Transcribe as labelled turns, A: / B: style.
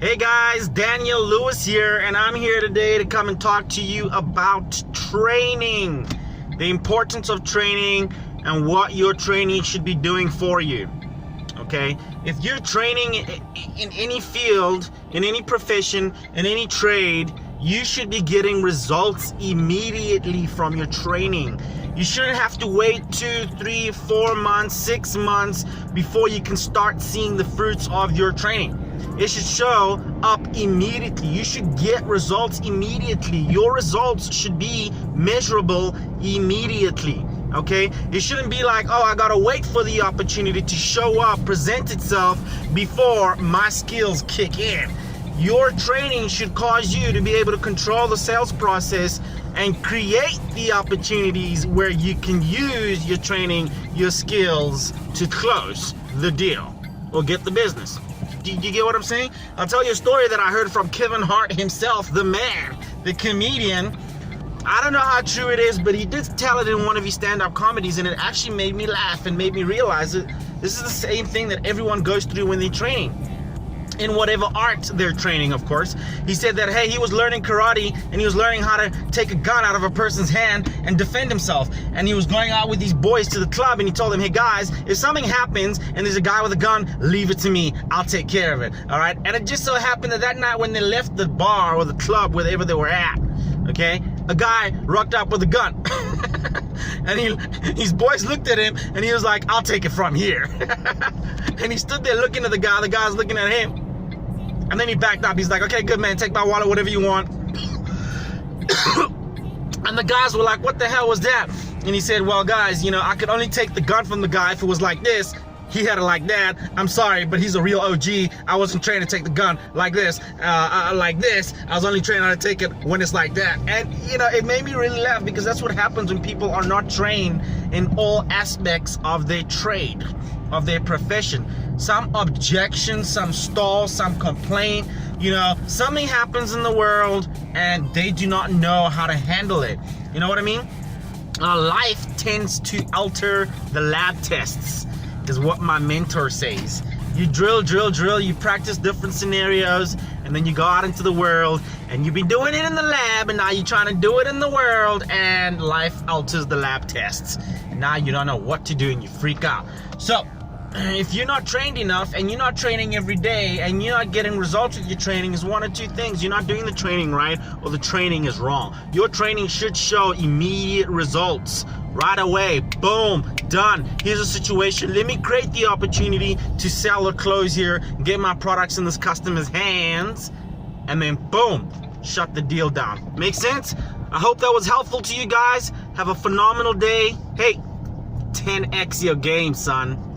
A: Hey guys, Daniel Lewis here, and I'm here today to come and talk to you about training, the importance of training and what your training should be doing for you. Okay, if you're training in any field, in any profession, in any trade, you should be getting results immediately from your training. You shouldn't have to wait 2, 3, 4 months, 6 months before you can start seeing the fruits of your training. It should show up immediately. You should get results immediately. Your results should be measurable immediately. Okay? It shouldn't be like, oh, I gotta wait for the opportunity to show up, present itself before my skills kick in. Your training should cause you to be able to control the sales process and create the opportunities where you can use your training, your skills to close the deal or get the business. Do you get what I'm saying? I'll tell you a story that I heard from Kevin Hart himself, the man, the comedian. I don't know how true it is, but he did tell it in one of his stand-up comedies, and it actually made me laugh and made me realize that this is the same thing that everyone goes through when they're training. In whatever art they're training, of course. He said that, hey, he was learning karate and he was learning how to take a gun out of a person's hand and defend himself. And he was going out with these boys to the club and he told them, hey guys, if something happens and there's a guy with a gun, leave it to me. I'll take care of it. All right. And it just so happened that night when they left the bar or the club, wherever they were at, okay, a guy rocked up with a gun. And his boys looked at him and he was like, I'll take it from here. And he stood there looking at the guy's looking at him. And then he backed up. He's like, okay, good, man. Take my wallet, whatever you want. And the guys were like, what the hell was that? And he said, well, guys, you know, I could only take the gun from the guy if it was like this. He had it like that. I'm sorry, but he's a real OG. I wasn't trained to take the gun like this. Like this. I was only trained how to take it when it's like that. And, you know, it made me really laugh because that's what happens when people are not trained in all aspects of their trade, of their profession. Some objection, some stall, some complaint. You know, something happens in the world and they do not know how to handle it. You know what I mean? Life tends to alter the lab tests, is what my mentor says. You drill, you practice different scenarios, and then you go out into the world, and you've been doing it in the lab, and now you're trying to do it in the world, and life alters the lab tests. And now you don't know what to do, and you freak out. So, if you're not trained enough, and you're not training every day, and you're not getting results with your training, is one of two things. You're not doing the training right, or the training is wrong. Your training should show immediate results. Right away, boom, done. Here's a situation. Let me create the opportunity to sell or close here, get my products in this customer's hands, and then boom, shut the deal down. Make sense? I hope that was helpful to you guys. Have a phenomenal day. Hey, 10x your game, son.